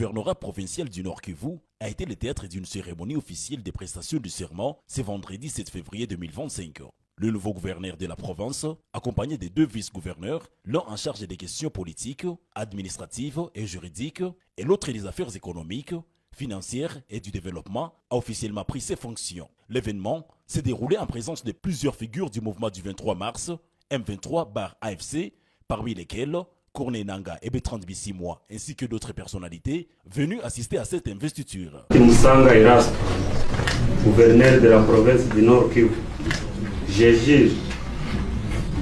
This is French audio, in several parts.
gouvernorat provincial du Nord Kivu a été le théâtre d'une cérémonie officielle des prestations du serment ce vendredi 7 février 2025. Le nouveau gouverneur de la province, accompagné des deux vice-gouverneurs, l'un en charge des questions politiques, administratives et juridiques, et l'autre des affaires économiques, financières et du développement, a officiellement pris ses fonctions. L'événement s'est déroulé en présence de plusieurs figures du mouvement du 23 mars, M23-AFC, parmi lesquelles Corneille Nangaa et Bertrand Bisimwa, ainsi que d'autres personnalités venues assister à cette investiture. Musanga Erasto, gouverneur de la province du Nord Kivu, je jure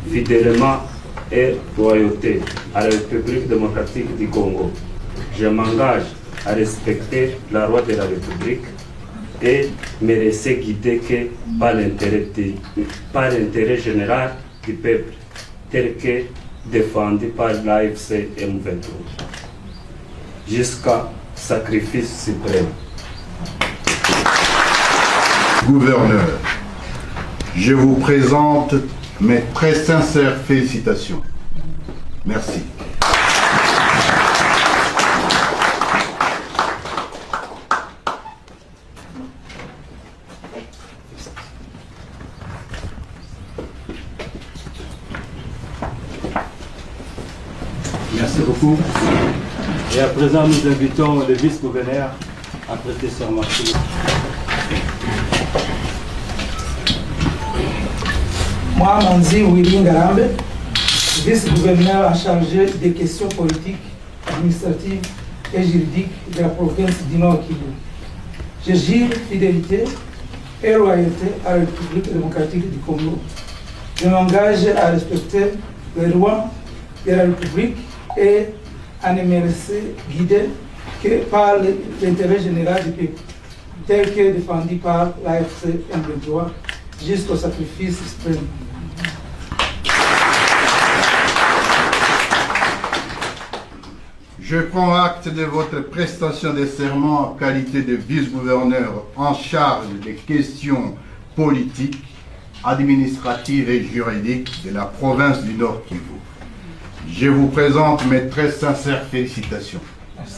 fidèlement et loyauté à la République démocratique du Congo. Je m'engage à respecter la loi de la République et me laisser guider que par l'intérêt général du peuple, tel que défendu par l'AFC M23, jusqu'à sacrifice suprême. Gouverneur, je vous présente mes très sincères félicitations. Merci. Merci beaucoup. Et à présent, nous invitons le vice-gouverneur à prêter serment. Moi, Manzi Willy Ngarambe, vice-gouverneur en charge des questions politiques, administratives et juridiques de la province du Nord Kivu. Je jure fidélité et loyauté à la République démocratique du Congo. Je m'engage à respecter les lois de la République et à ne me laisser guider que par l'intérêt général du peuple, tel que défendu par l'AFC M23 jusqu'au sacrifice suprême. Je prends acte de votre prestation de serment en qualité de vice-gouverneur en charge des questions politiques, administratives et juridiques de la province du Nord Kivu. Je vous présente mes très sincères félicitations. Merci.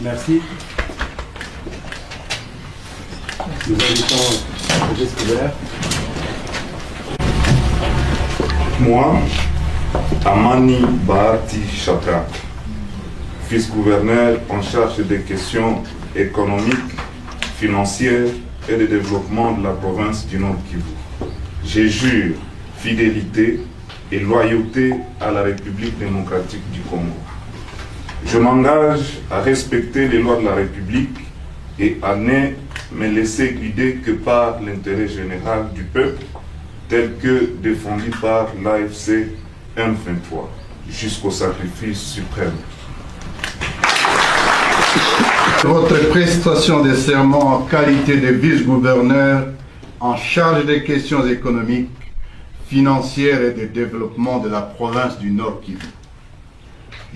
Merci. Nous invitons le vice-gouverneur. Moi, Amani Bahati Chaka, vice-gouverneur en charge des questions économiques, financières et de développement de la province du Nord Kivu. Je jure fidélité et loyauté à la République démocratique du Congo. Je m'engage à respecter les lois de la République et à ne me laisser guider que par l'intérêt général du peuple, tel que défendu par l'AFC M23, jusqu'au sacrifice suprême. Votre prestation de serment en qualité de vice-gouverneur en charge des questions économiques, financières et de développement de la province du Nord Kivu.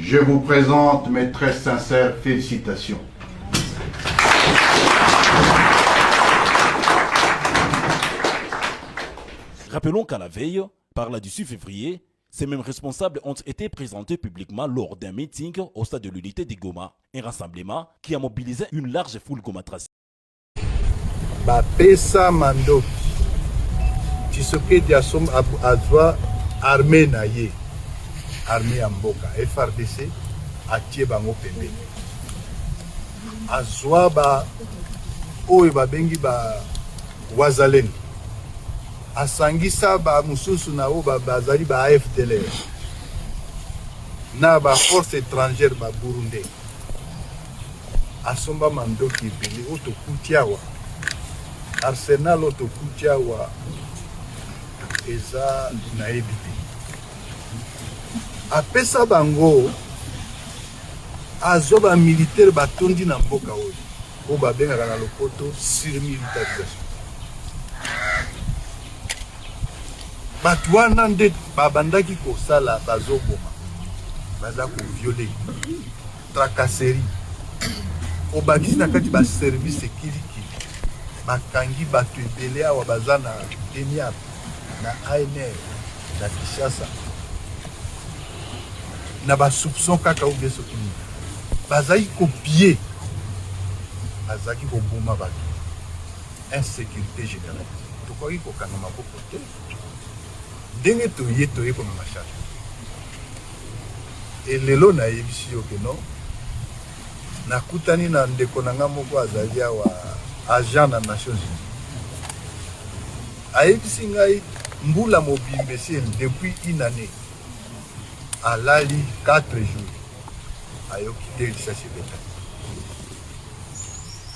Je vous présente mes très sincères félicitations. Rappelons qu'à la veille, par la du 6 février, ces mêmes responsables ont été présentés publiquement lors d'un meeting au stade de l'unité de Goma, un rassemblement qui a mobilisé une large foule gomatracienne. Bapesa Mando, Tshisekedi azwa armée na ye, armée ya mboka, FRDC atie bango pembeni. Azwa ba oyo babengi ba wazalendo. Asangisa ba mususu na o bazali ba AFDLR na ba force étrangère ba Burundi. Asomba mandoki ebele otokutiawa Arsenal otokutiawa eza na ebite. Apesa bango azoba militaire batondi na mboka oyo o babengaka na lopoto surmilitarisation. Bato wana nde babandaki kosala bazoboma, baza koviole, tracasserie, obakisi na kati ba service ekiliki bakangi bato ebele awa baza na ENIAP na ANR na Kinshasa na ba soupçon kaka oubien soki nini bazali kopie bazalaki koboma bato insécurité générale tokoki kokanga maboko te ndenge toye komema charge elelo nayebisi yo ke non nakutani na ndeko na nga moko azali awa agent na Nations Unies ayebisi ngai mbula mobimba esi depuis une année alali 4 jours ayoki te lisasi ebeta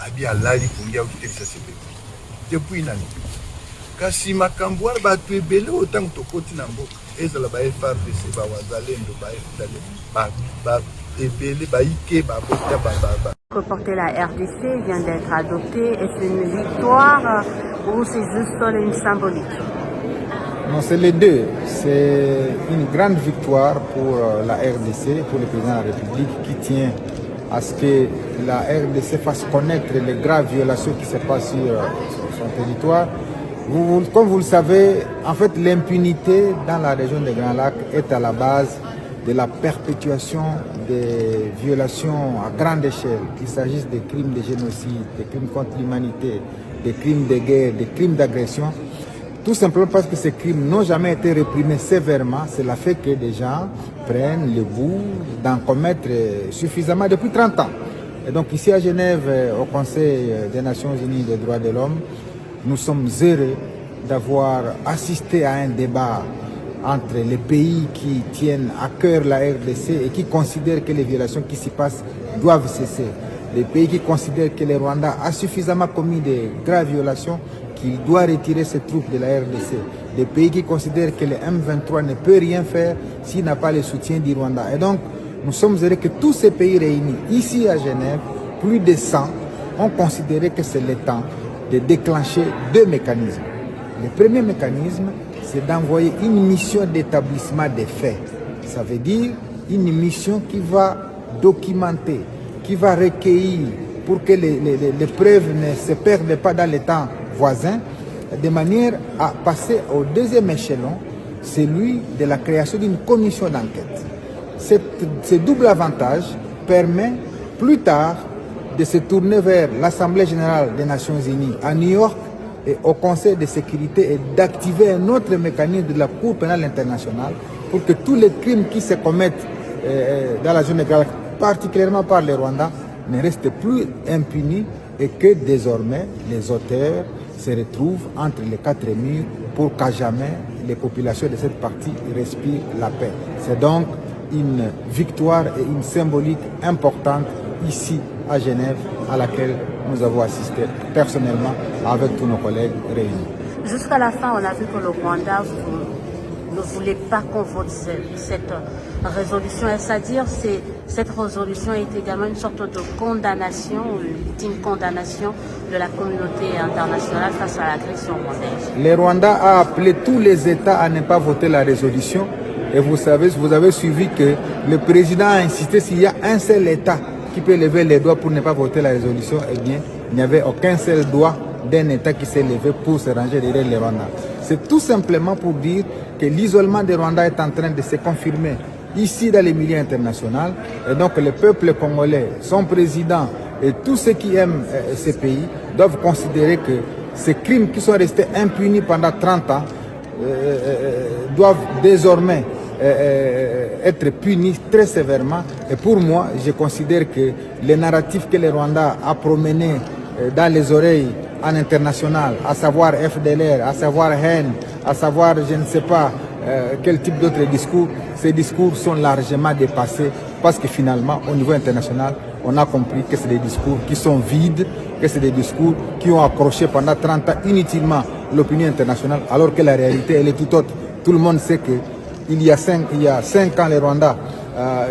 abi alali pongi ayoki te lisasi ebeta depuis une année kasi makambo wana bato ebele otango tokoti na mboka ezala ba FRDC bawazalendo ba FDL ba ebele baike babota baba. Reporter la RDC vient d'être adoptée. Est-ce une victoire ou c'est juste une symbolique? Non, c'est les deux. C'est une grande victoire pour la RDC, pour le président de la République qui tient à ce que la RDC fasse connaître les graves violations qui se passent sur son territoire. Comme vous le savez, en fait, l'impunité dans la région des Grands Lacs est à la base de la perpétuation des violations à grande échelle, qu'il s'agisse des crimes de génocide, des crimes contre l'humanité, des crimes de guerre, des crimes d'agression. Tout simplement parce que ces crimes n'ont jamais été réprimés sévèrement. Cela fait que des gens prennent le goût d'en commettre suffisamment depuis 30 ans. Et donc ici à Genève, au Conseil des Nations Unies des droits de l'homme, nous sommes heureux d'avoir assisté à un débat entre les pays qui tiennent à cœur la RDC et qui considèrent que les violations qui s'y passent doivent cesser. Les pays qui considèrent que le Rwanda a suffisamment commis de graves violations, qu'il doit retirer ses troupes de la RDC. Des pays qui considèrent que le M23 ne peut rien faire s'il n'a pas le soutien du Rwanda. Et donc, nous sommes heureux que tous ces pays réunis ici à Genève, plus de 100, ont considéré que c'est le temps de déclencher deux mécanismes. Le premier mécanisme, c'est d'envoyer une mission d'établissement des faits. Ça veut dire une mission qui va documenter, qui va recueillir pour que les preuves ne se perdent pas dans les temps voisins, de manière à passer au deuxième échelon, celui de la création d'une commission d'enquête. Ce double avantage permet plus tard de se tourner vers l'Assemblée générale des Nations Unies à New York et au Conseil de sécurité et d'activer un autre mécanisme de la Cour pénale internationale pour que tous les crimes qui se commettent dans la zone de Gaza, particulièrement par le Rwanda, ne restent plus impunis et que désormais les auteurs se retrouvent entre les quatre murs pour qu'à jamais les populations de cette partie respirent la paix. C'est donc une victoire et une symbolique importante ici à Genève à laquelle nous avons assisté personnellement avec tous nos collègues réunis. Jusqu'à la fin, on a vu que le Rwanda ne voulait pas qu'on vote cette résolution. C'est-à-dire que cette résolution est également une sorte de condamnation, ultime condamnation de la communauté internationale face à l'agression rwandaise. Le Rwanda a appelé tous les États à ne pas voter la résolution. Et vous savez, vous avez suivi que le président a insisté s'il y a un seul État qui peut lever les doigts pour ne pas voter la résolution, eh bien, il n'y avait aucun seul doigt d'un État qui s'est levé pour se ranger derrière le Rwanda. C'est tout simplement pour dire que l'isolement du Rwanda est en train de se confirmer ici dans les milieux internationaux. Et donc le peuple congolais, son président et tous ceux qui aiment ces pays doivent considérer que ces crimes qui sont restés impunis pendant 30 ans doivent désormais être punis très sévèrement. Et pour moi, je considère que les narratifs que le Rwanda a promenés dans les oreilles en international, à savoir FDLR, à savoir haine, à savoir je ne sais pas quel type d'autres discours, ces discours sont largement dépassés parce que finalement, au niveau international, on a compris que c'est des discours qui sont vides, que c'est des discours qui ont accroché pendant 30 ans inutilement l'opinion internationale, alors que la réalité, elle est tout autre. Tout le monde sait que il y a 5 ans, le Rwanda,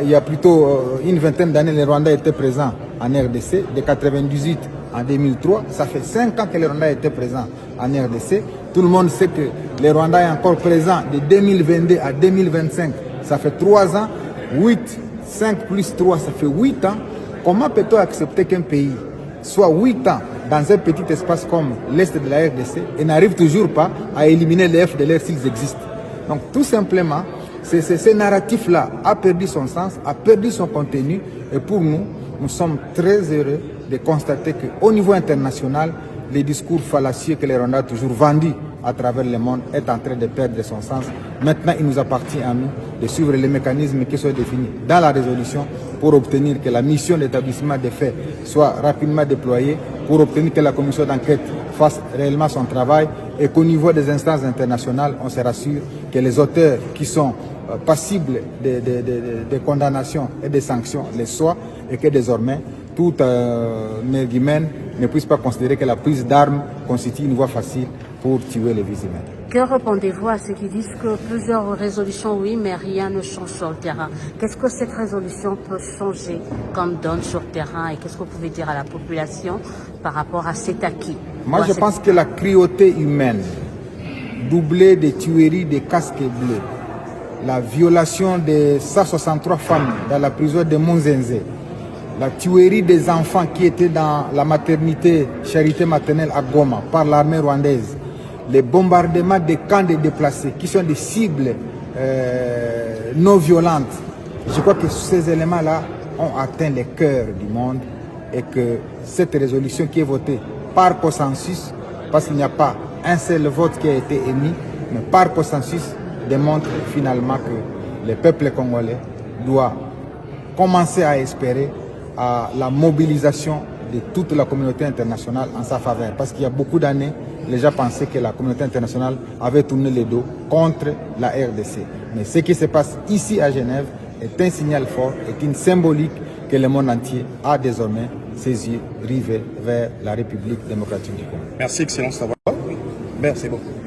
il y a plutôt une vingtaine d'années, le Rwanda était présent en RDC, de 98 en 2003. Ça fait 5 ans que le Rwanda était présent en RDC. Tout le monde sait que le Rwanda est encore présent de 2022 à 2025. Ça fait 3 ans. 5 plus 3, ça fait 8 ans. comment peut-on accepter qu'un pays soit 8 ans dans un petit espace comme l'Est de la RDC et n'arrive toujours pas à éliminer les FDLR s'ils existent? Donc tout simplement, ce narratif-là a perdu son sens, a perdu son contenu, et pour nous, nous sommes très heureux de constater qu'au niveau international, les discours fallacieux que les Rwandais ont toujours vendus à travers le monde est en train de perdre son sens. Maintenant, il nous appartient à nous de suivre les mécanismes qui sont définis dans la résolution pour obtenir que la mission d'établissement des faits soit rapidement déployée, pour obtenir que la commission d'enquête fasse réellement son travail et qu'au niveau des instances internationales, on se rassure que les auteurs qui sont passibles de condamnations et de sanctions les soient, et que désormais tout Merguimen ne puisse pas considérer que la prise d'armes constitue une voie facile pour tuer les vies humaines. Que répondez-vous à ceux qui disent que plusieurs résolutions, oui, mais rien ne change sur le terrain? Qu'est-ce que cette résolution peut changer comme donne sur le terrain, et qu'est-ce que vous pouvez dire à la population par rapport à cet acquis? Moi, je pense que la cruauté humaine, doublée des tueries des casques bleus, la violation de 163 femmes dans la prison de Monzenze, la tuerie des enfants qui étaient dans la maternité Charité maternelle à Goma par l'armée rwandaise, les bombardements des camps de déplacés qui sont des cibles non violentes. Je crois que ces éléments-là ont atteint les cœurs du monde, et que cette résolution qui est votée par consensus, parce qu'il n'y a pas un seul vote qui a été émis, mais par consensus, démontre finalement que le peuple congolais doit commencer à espérer à la mobilisation de toute la communauté internationale en sa faveur. Parce qu'il y a beaucoup d'années, les gens pensaient que la communauté internationale avait tourné le dos contre la RDC. Mais ce qui se passe ici à Genève est un signal fort, est une symbolique que le monde entier a désormais ses yeux rivés vers la République démocratique du Congo. Merci, Excellence. Merci beaucoup.